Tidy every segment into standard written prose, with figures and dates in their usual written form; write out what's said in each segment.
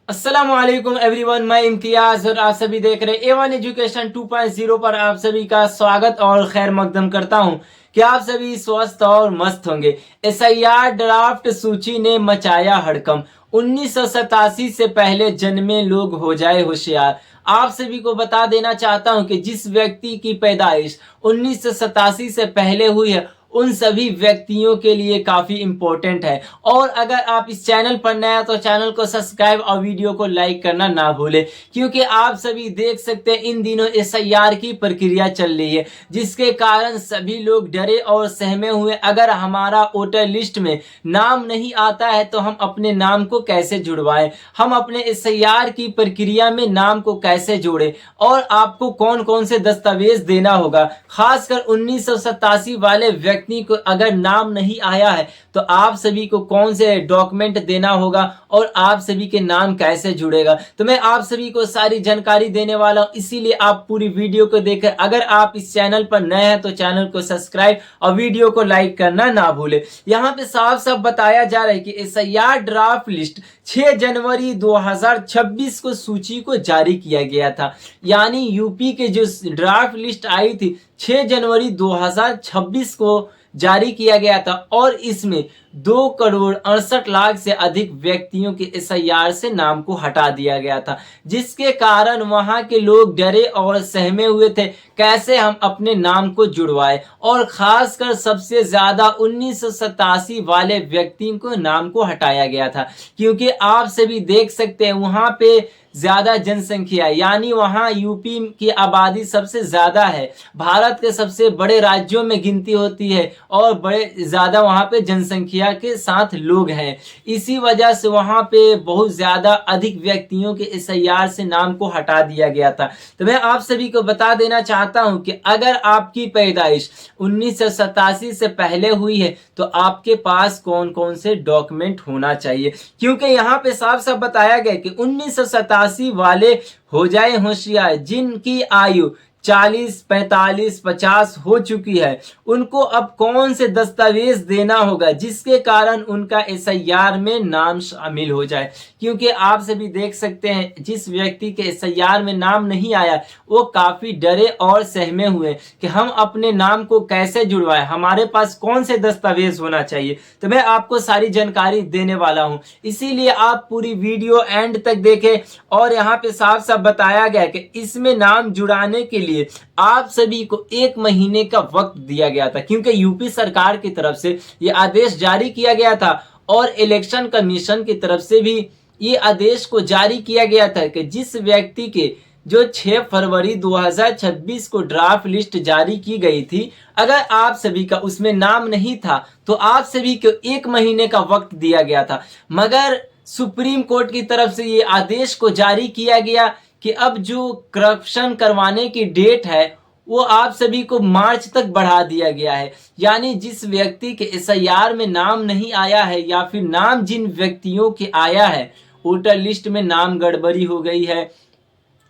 अस्सलाम वालेकुम एवरीवन, मैं इम्तियाज और आप सभी देख रहे हैं A1 एजुकेशन 2.0 पर आप सभी का स्वागत और खैर मकदम करता हूं कि आप सभी स्वस्थ और मस्त होंगे। SIR ड्राफ्ट सूची ने मचाया हड़कंप। 1987 से पहले जन्मे लोग हो जाए होशियार। आप सभी को बता देना चाहता हूं कि जिस व्यक्ति की पैदाइश 1987 से पहले हुई है उन सभी व्यक्तियों के लिए काफी इंपॉर्टेंट है। और अगर आप इस चैनल पर नए हैं तो चैनल को सब्सक्राइब और वीडियो को लाइक करना ना भूलें, क्योंकि आप सभी देख सकते हैं इन दिनों SIR की प्रक्रिया चल रही है, जिसके कारण सभी लोग डरे और सहमे हुए। अगर हमारा वोटर लिस्ट में नाम नहीं आता है तो हम अपने नाम को कैसे जुड़वाएं, हम अपने SIR की प्रक्रिया में नाम को कैसे जोड़ें और आपको कौन कौन से दस्तावेज देना होगा। खासकर 1987 वाले व्यक्ति को अगर नाम नहीं आया है तो आप सभी को कौन से डॉक्यूमेंट देना होगा और आप सभी के नाम कैसे जुड़ेगा। तो मैं आप सभी को सारी जानकारी देने वाला हूं, इसीलिए आप पूरी वीडियो को देखें। अगर आप इस चैनल पर नए हैं तो चैनल को सब्सक्राइब और वीडियो को लाइक करना ना भूलें। यहाँ पे साफ साफ बताया जा रहा है कि SIR ड्राफ्ट लिस्ट 6 जनवरी 2026 को सूची को जारी किया गया था। यानी यूपी के जो ड्राफ्ट लिस्ट आई थी 6 जनवरी 2026 को जारी किया गया था और इसमें 2,68,00,000 से अधिक व्यक्तियों के SIR से नाम को हटा दिया गया था, जिसके कारण वहां के लोग डरे और सहमे हुए थे कैसे हम अपने नाम को जुड़वाए। और खासकर सबसे ज्यादा 1987 वाले व्यक्ति को नाम को हटाया गया था, क्योंकि आप सभी देख सकते हैं वहां पे ज्यादा जनसंख्या, यानी वहां यूपी की आबादी सबसे ज्यादा है, भारत के सबसे बड़े राज्यों में गिनती होती है और बड़े ज्यादा वहां पे जनसंख्या के साथ लोग हैं। इसी वजह से वहां पे बहुत ज्यादा अधिक व्यक्तियों के SIR से नाम को हटा दिया गया था। तो मैं आप सभी को बता देना चाहता हूं कि अगर आपकी पैदाइश 1987 से पहले हुई है तो आपके पास कौन कौन से डॉक्यूमेंट होना चाहिए, क्योंकि यहाँ पे साफ साफ बताया गया कि 1987 वाले हो जाए होशियार जिनकी आयु 40, 45, 50 हो चुकी है, उनको अब कौन से दस्तावेज देना होगा जिसके कारण उनका SIR में नाम शामिल हो जाए। क्योंकि आप सभी देख सकते हैं जिस व्यक्ति के SIR में नाम नहीं आया वो काफी डरे और सहमे हुए कि हम अपने नाम को कैसे जुड़वाएं, हमारे पास कौन से दस्तावेज होना चाहिए। तो मैं आपको सारी जानकारी देने वाला हूं, इसीलिए आप पूरी वीडियो एंड तक देखें। और यहाँ पे साफ साफ बताया गया कि इसमें नाम जुड़ाने के लिए आप सभी को 1 महीने का वक्त दिया गया था, क्योंकि यूपी सरकार की तरफ से ये आदेश जारी किया गया था और इलेक्शन कमीशन की तरफ से भी ये आदेश को जारी किया गया था कि जिस व्यक्ति के जो 6 फरवरी 2026 को ड्राफ्ट लिस्ट जारी की गई थी, अगर आप सभी का उसमें नाम नहीं था तो आप सभी को 1 महीने का वक्त दिया गया था। मगर सुप्रीम कोर्ट की तरफ से ये आदेश को जारी किया गया कि अब जो करप्शन करवाने की डेट है वो आप सभी को मार्च तक बढ़ा दिया गया है। यानी जिस व्यक्ति के SIR में नाम नहीं आया है या फिर नाम जिन व्यक्तियों के आया है, वोटर लिस्ट में नाम गड़बड़ी हो गई है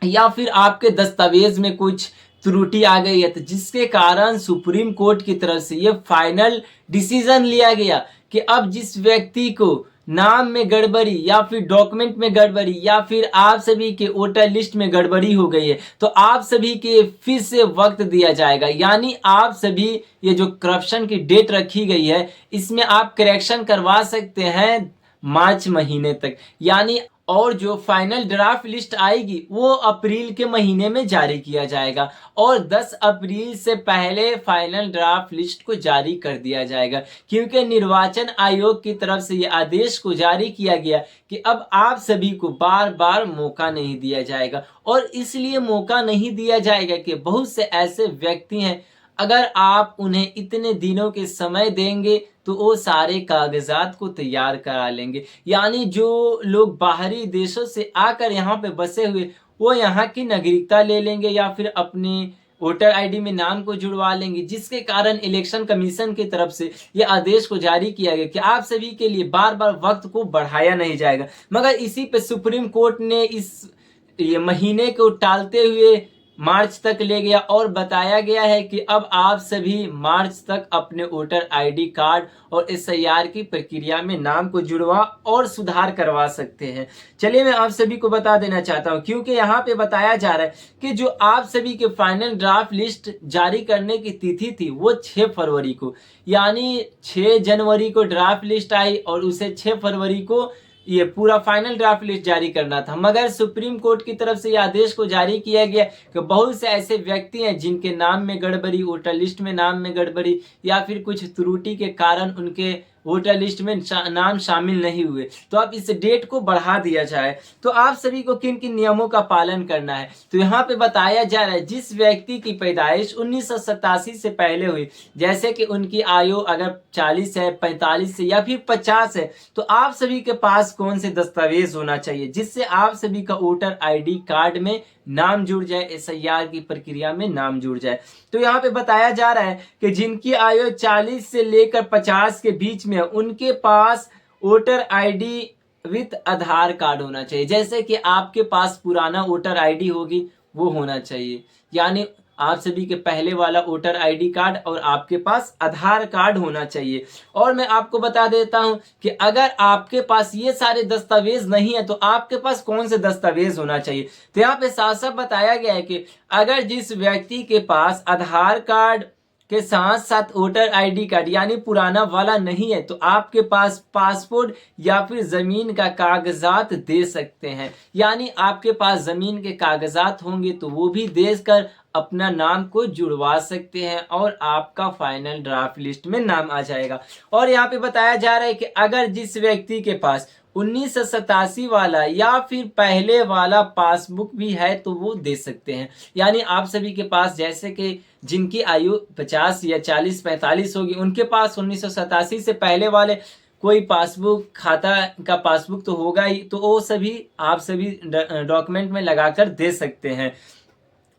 या फिर आपके दस्तावेज में कुछ त्रुटि आ गई है, तो जिसके कारण सुप्रीम कोर्ट की तरफ से ये फाइनल डिसीजन लिया गया कि अब जिस व्यक्ति को नाम में गड़बड़ी या फिर डॉक्यूमेंट में गड़बड़ी या फिर आप सभी के वोटर लिस्ट में गड़बड़ी हो गई है तो आप सभी के फिर से वक्त दिया जाएगा। यानी आप सभी ये जो करप्शन की डेट रखी गई है इसमें आप करेक्शन करवा सकते हैं मार्च महीने तक। यानी और जो फाइनल ड्राफ्ट लिस्ट आएगी वो अप्रैल के महीने में जारी किया जाएगा और 10 अप्रैल से पहले फाइनल ड्राफ्ट लिस्ट को जारी कर दिया जाएगा, क्योंकि निर्वाचन आयोग की तरफ से ये आदेश को जारी किया गया कि अब आप सभी को बार बार मौका नहीं दिया जाएगा। और इसलिए मौका नहीं दिया जाएगा कि बहुत से ऐसे व्यक्ति हैं, अगर आप उन्हें इतने दिनों के समय देंगे तो वो सारे कागजात को तैयार करा लेंगे। यानी जो लोग बाहरी देशों से आकर यहाँ पे बसे हुए वो यहाँ की नागरिकता ले लेंगे या फिर अपने वोटर आईडी में नाम को जुड़वा लेंगे, जिसके कारण इलेक्शन कमीशन की तरफ से ये आदेश को जारी किया गया कि आप सभी के लिए बार बार वक्त को बढ़ाया नहीं जाएगा। मगर इसी पे सुप्रीम कोर्ट ने इस ये महीने को टालते हुए मार्च तक ले गया और बताया गया है कि अब आप सभी मार्च तक अपने वोटर आईडी कार्ड और एसआईआर की प्रक्रिया में नाम को जुड़वा और सुधार करवा सकते हैं। चलिए मैं आप सभी को बता देना चाहता हूं, क्योंकि यहाँ पे बताया जा रहा है कि जो आप सभी के फाइनल ड्राफ्ट लिस्ट जारी करने की तिथि थी वो 6 फरवरी को, यानी 6 जनवरी को ड्राफ्ट लिस्ट आई और उसे 6 फरवरी को ये पूरा फाइनल ड्राफ्ट लिस्ट जारी करना था। मगर सुप्रीम कोर्ट की तरफ से यह आदेश को जारी किया गया कि बहुत से ऐसे व्यक्ति हैं जिनके नाम में गड़बड़ी, वोटर लिस्ट में नाम में गड़बड़ी या फिर कुछ त्रुटि के कारण उनके वोटर लिस्ट में नाम शामिल नहीं हुए, तो अब इस डेट को बढ़ा दिया जाए। तो आप सभी को किन किन नियमों का पालन करना है, तो यहाँ पे बताया जा रहा है जिस व्यक्ति की पैदाइश 1987 से पहले हुई, जैसे कि उनकी आयु अगर 40 है, 45 है या फिर 50 है, तो आप सभी के पास कौन से दस्तावेज होना चाहिए जिससे आप सभी का वोटर आईडी कार्ड में नाम जुड़ जाए, एसआईआर की प्रक्रिया में नाम जुड़ जाए। तो यहाँ पे बताया जा रहा है कि जिनकी आयु 40 से लेकर 50 के बीच में उनके पास voter ID with Aadhaar card होना चाहिए। जैसे कि आपके पास पुराना वोटर आईडी होगी वो होना चाहिए, यानी आप सभी के पहले वाला वोटर आईडी कार्ड और आपके पास आधार कार्ड होना चाहिए। और मैं आपको बता देता हूं कि अगर आपके पास ये सारे दस्तावेज नहीं है तो आपके पास कौन से दस्तावेज होना चाहिए। तो यहाँ पे साफ साफ बताया गया है कि अगर जिस व्यक्ति के पास आधार कार्ड के साथ साथ वोटर आईडी कार्ड यानी पुराना वाला नहीं है तो आपके पास पासपोर्ट या फिर जमीन का कागजात दे सकते हैं, यानी आपके पास जमीन के कागजात होंगे तो वो भी देकर अपना नाम को जुड़वा सकते हैं और आपका फाइनल ड्राफ्ट लिस्ट में नाम आ जाएगा। और यहाँ पे बताया जा रहा है कि अगर जिस व्यक्ति के पास 1987 वाला या फिर पहले वाला पासबुक भी है तो वो दे सकते हैं, यानी आप सभी के पास जैसे कि जिनकी आयु 50 या 40 45 होगी उनके पास 1987 से पहले वाले कोई पासबुक, खाता का पासबुक तो होगा ही, तो वो सभी आप सभी डॉक्यूमेंट में लगाकर दे सकते हैं।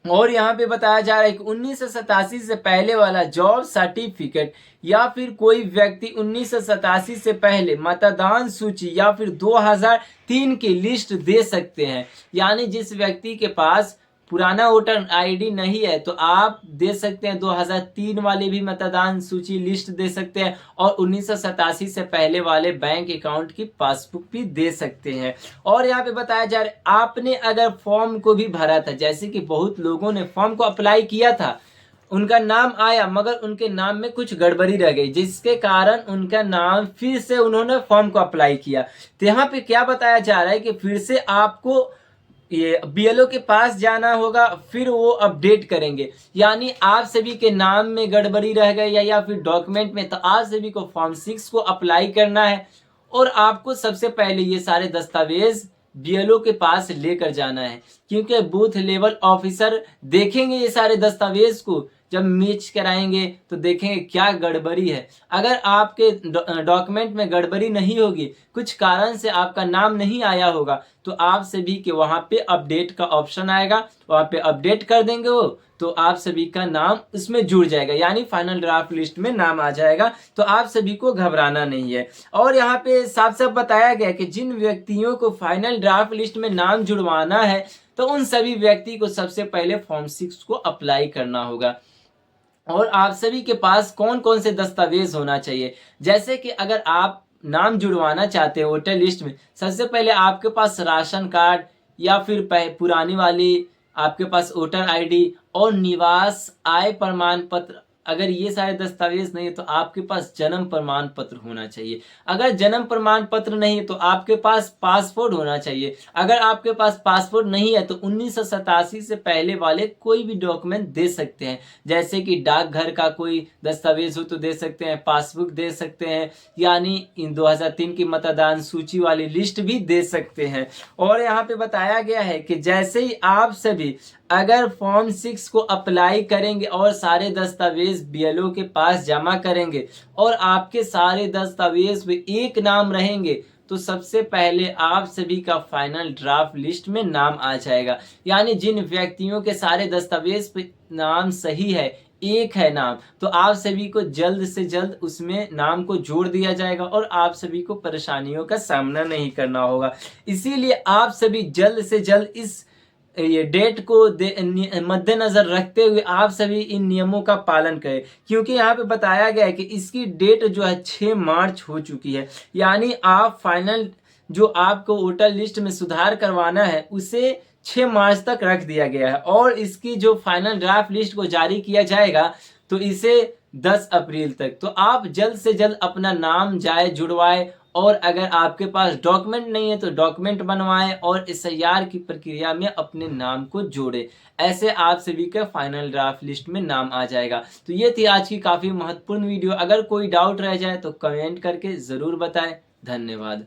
और यहाँ पे बताया जा रहा है कि 1987 से पहले वाला जॉब सर्टिफिकेट या फिर कोई व्यक्ति 1987 से पहले मतदान सूची या फिर 2003 की लिस्ट दे सकते हैं, यानी जिस व्यक्ति के पास पुराना वोटर आईडी नहीं है तो आप दे सकते हैं 2003 वाले भी मतदान सूची लिस्ट दे सकते हैं और 1987 से पहले वाले बैंक अकाउंट की पासबुक भी दे सकते हैं। और यहाँ पे बताया जा रहा है आपने अगर फॉर्म को भी भरा था, जैसे कि बहुत लोगों ने फॉर्म को अप्लाई किया था, उनका नाम आया मगर उनके नाम में कुछ गड़बड़ी रह गई जिसके कारण उनका नाम फिर से उन्होंने फॉर्म को अप्लाई किया। तो यहाँ पे क्या बताया जा रहा है कि फिर से आपको ये बीएलओ के पास जाना होगा, फिर वो अपडेट करेंगे, यानी आप सभी के नाम में गड़बड़ी रह गई या फिर डॉक्यूमेंट में, तो आप सभी को फॉर्म 6 को अप्लाई करना है और आपको सबसे पहले ये सारे दस्तावेज बीएलओ के पास लेकर जाना है, क्योंकि बूथ लेवल ऑफिसर देखेंगे ये सारे दस्तावेज को, जब मैच कराएंगे तो देखेंगे क्या गड़बड़ी है। अगर आपके डॉक्यूमेंट में गड़बड़ी नहीं होगी, कुछ कारण से आपका नाम नहीं आया होगा, तो आप सभी के वहां पे अपडेट का ऑप्शन आएगा, वहां पे अपडेट कर देंगे वो, तो आप सभी का नाम उसमें जुड़ जाएगा, यानी फाइनल ड्राफ्ट लिस्ट में नाम आ जाएगा। तो आप सभी को घबराना नहीं है। और यहाँ पे साफ साफ बताया गया कि जिन व्यक्तियों को फाइनल ड्राफ्ट लिस्ट में नाम जुड़वाना है तो उन सभी व्यक्ति को सबसे पहले फॉर्म 6 को अप्लाई करना होगा। और आप सभी के पास कौन कौन से दस्तावेज होना चाहिए, जैसे कि अगर आप नाम जुड़वाना चाहते हो वोटर लिस्ट में, सबसे पहले आपके पास राशन कार्ड या फिर पुरानी वाली आपके पास वोटर आईडी और निवास आय प्रमाण पत्र, अगर ये सारे दस्तावेज नहीं है तो आपके पास जन्म प्रमाण पत्र होना चाहिए। अगर जन्म प्रमाण पत्र नहीं है तो आपके पास पासपोर्ट होना चाहिए। अगर आपके पास पासपोर्ट नहीं है तो 1987 से पहले वाले कोई भी डॉक्यूमेंट दे सकते हैं, जैसे कि डाकघर का कोई दस्तावेज हो तो दे सकते हैं, पासबुक दे सकते हैं, यानी इन 2003 की मतदान सूची वाली लिस्ट भी दे सकते हैं। और यहाँ पे बताया गया है कि जैसे ही आप सभी अगर फॉर्म 6 को अप्लाई करेंगे और सारे दस्तावेज बीएलओ के पास जमा करेंगे और आपके सारे दस्तावेज में एक नाम रहेंगे तो सबसे पहले आप सभी का फाइनल ड्राफ्ट लिस्ट में नाम आ जाएगा, यानी जिन व्यक्तियों के सारे दस्तावेज पे नाम सही है, एक है नाम, तो आप सभी को जल्द से जल्द उसमें नाम को जोड़ दिया जाएगा और आप सभी को परेशानियों का सामना नहीं करना होगा। इसीलिए आप सभी जल्द से जल्द इस ये डेट को मद्देनजर रखते हुए आप सभी इन नियमों का पालन करें, क्योंकि यहाँ पे बताया गया है कि इसकी डेट जो है 6 मार्च हो चुकी है। यानी आप फाइनल जो आपको वोटर लिस्ट में सुधार करवाना है उसे 6 मार्च तक रख दिया गया है, और इसकी जो फाइनल ड्राफ्ट लिस्ट को जारी किया जाएगा तो इसे 10 अप्रैल तक। तो आप जल्द से जल्द अपना नाम जाए जुड़वाए, और अगर आपके पास डॉक्यूमेंट नहीं है तो डॉक्यूमेंट बनवाएं और SIR की प्रक्रिया में अपने नाम को जोड़े। ऐसे आप सभी का फाइनल ड्राफ्ट लिस्ट में नाम आ जाएगा। तो ये थी आज की काफ़ी महत्वपूर्ण वीडियो। अगर कोई डाउट रह जाए तो कमेंट करके ज़रूर बताएं। धन्यवाद।